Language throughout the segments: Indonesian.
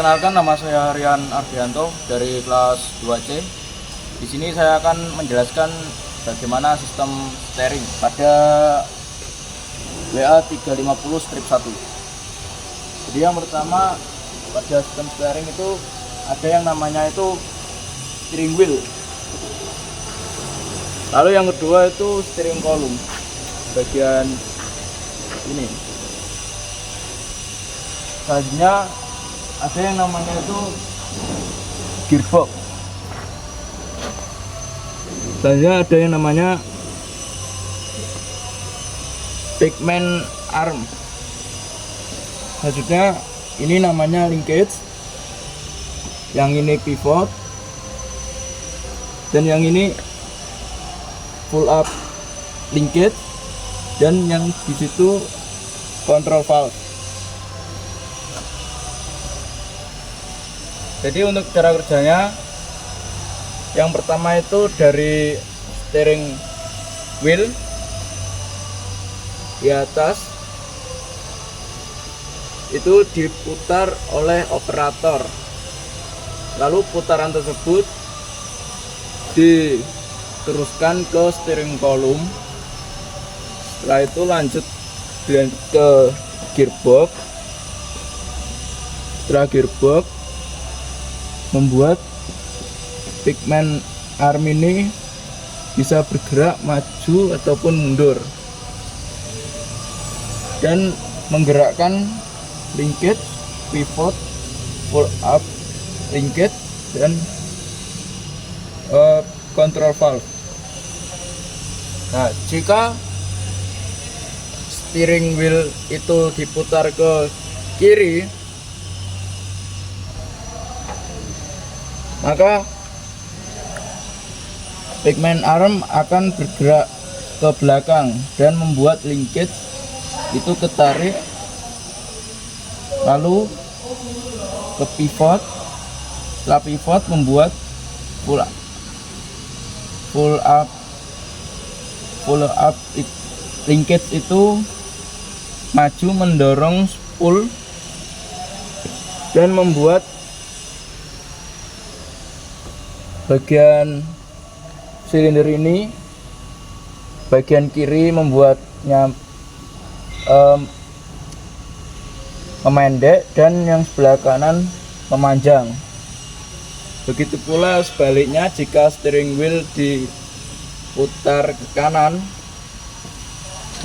Perkenalkan, nama saya Rian Ardianto dari kelas 2C. Di sini saya akan menjelaskan bagaimana sistem steering pada WA 350 strip 1. Jadi yang pertama, pada sistem steering itu ada yang namanya itu steering wheel. Lalu yang kedua itu steering column, bagian ini. Selanjutnya ada yang namanya itu gearbox. Selanjutnya ada yang namanya pigment arm. Selanjutnya ini namanya linkage, yang ini pivot, dan yang ini full up linkage, dan yang di situ control valve. Jadi untuk cara kerjanya, yang pertama itu dari steering wheel di atas itu diputar oleh operator, lalu putaran tersebut diteruskan ke steering column. Setelah itu lanjut ke gearbox. Setelah gearbox membuat pigment arm ini bisa bergerak maju ataupun mundur dan menggerakkan linkage, pivot, pull up linkage, dan control valve. Nah, jika steering wheel itu diputar ke kiri, maka pigment arm akan bergerak ke belakang dan membuat linkage itu ketarik, lalu ke pivot. Setelah pivot membuat pull up linkage itu maju mendorong spool dan membuat bagian silinder ini, bagian kiri membuatnya memendek dan yang sebelah kanan memanjang. Begitu pula sebaliknya, jika steering wheel diputar ke kanan,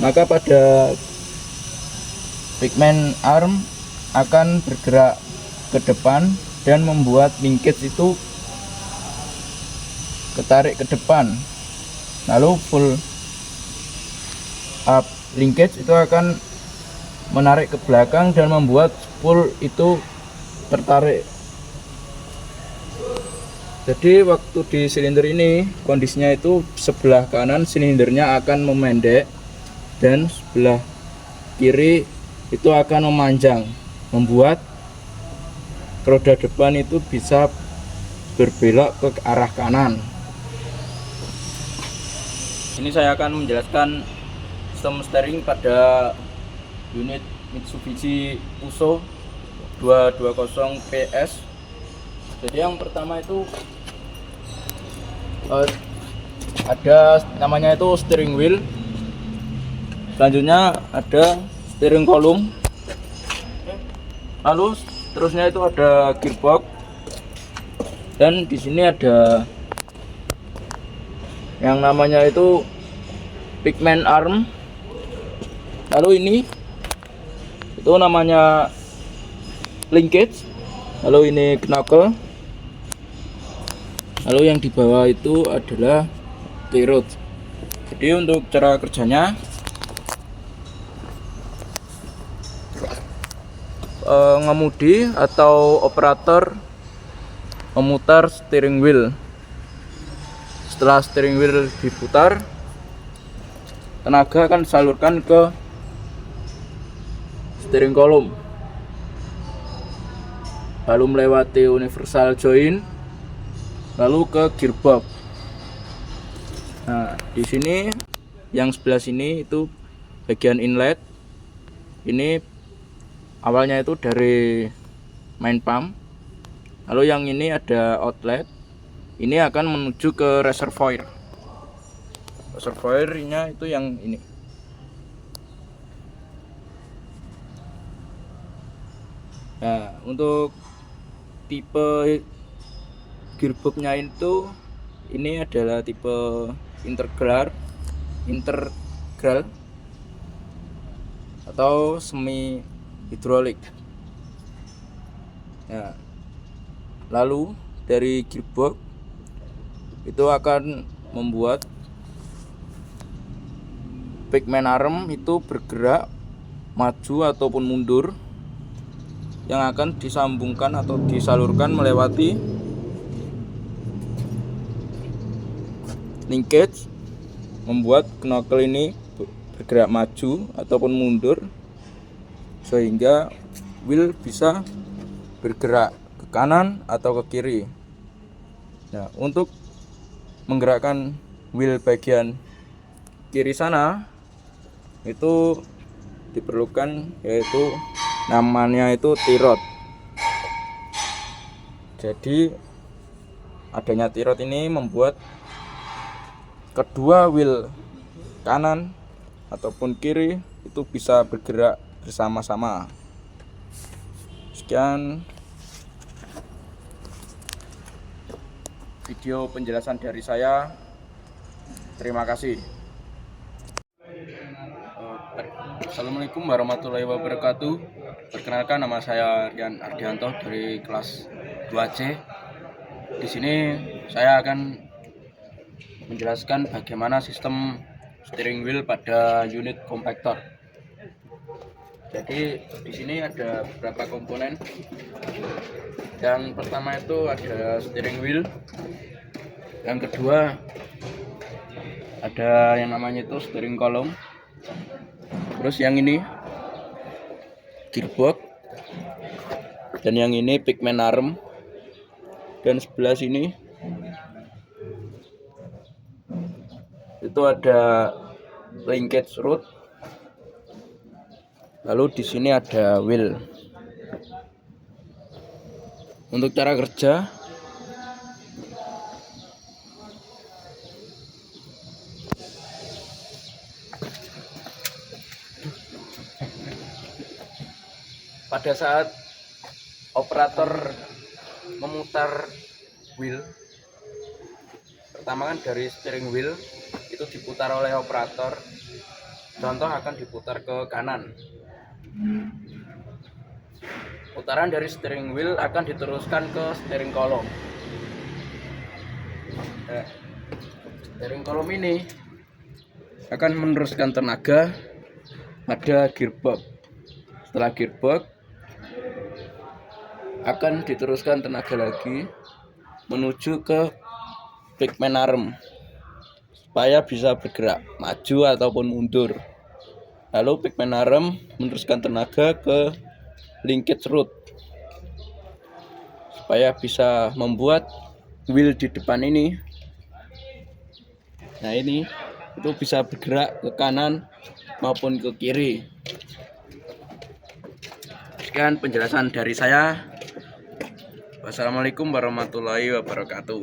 maka pada pigment arm akan bergerak ke depan dan membuat linkage itu ketarik ke depan, lalu full up linkage itu akan menarik ke belakang dan membuat spool itu tertarik. Jadi waktu di silinder ini kondisinya itu sebelah kanan silindernya akan memendek dan sebelah kiri itu akan memanjang, membuat roda depan itu bisa berbelok ke arah kanan. Ini saya akan menjelaskan sistem steering pada unit Mitsubishi Fuso 220 PS. Jadi yang pertama itu ada namanya itu steering wheel. Selanjutnya ada steering column. Lalu terusnya itu ada gearbox. Dan di sini ada yang namanya itu pigment arm. Lalu ini itu namanya linkage. Lalu ini knuckle. Lalu yang di bawah itu adalah tie rod. Jadi untuk cara kerjanya, ngemudi atau operator memutar steering wheel. Setelah steering wheel diputar, tenaga akan disalurkan ke steering column, lalu melewati universal joint, lalu ke gearbox. Nah, di sini yang sebelah sini itu bagian inlet. Ini awalnya itu dari main pump, Lalu yang ini ada outlet. Ini akan menuju ke reservoir. Reservoirnya itu yang ini. Nah, untuk tipe gearboxnya itu ini adalah tipe integral atau semi hidrolik. Nah, lalu dari gearbox itu akan membuat pigman arm itu bergerak maju ataupun mundur, yang akan disambungkan atau disalurkan melewati linkage, membuat knuckle ini bergerak maju ataupun mundur sehingga wheel bisa bergerak ke kanan atau ke kiri. Nah, untuk menggerakkan wheel bagian kiri sana itu diperlukan yaitu namanya itu tirot. Jadi adanya tirot ini membuat kedua wheel kanan ataupun kiri itu bisa bergerak bersama-sama. Sekian video penjelasan dari saya. Terima kasih. Assalamualaikum warahmatullahi wabarakatuh. Perkenalkan, nama saya Rian Ardianto dari kelas 2C. Di sini saya akan menjelaskan bagaimana sistem steering wheel pada unit kompaktor. Jadi di sini ada beberapa komponen. Yang pertama itu ada steering wheel. Yang kedua ada yang namanya itu steering column. Terus yang ini gearbox, dan yang ini pigman arm, dan sebelah sini itu ada linkage rod. Lalu di sini ada wheel. Untuk cara kerja, pada saat operator memutar wheel, pertama kan dari steering wheel itu diputar oleh operator. Contoh akan diputar ke kanan. Putaran dari steering wheel akan diteruskan ke steering column. Nah, steering column ini akan meneruskan tenaga pada gearbox. Setelah gearbox akan diteruskan tenaga lagi menuju ke pigman arm supaya bisa bergerak maju ataupun mundur. Lalu pigman arm meneruskan tenaga ke linkage rod supaya bisa membuat wheel di depan ini, nah ini itu bisa bergerak ke kanan maupun ke kiri. Sekian penjelasan dari saya. Wassalamualaikum warahmatullahi wabarakatuh.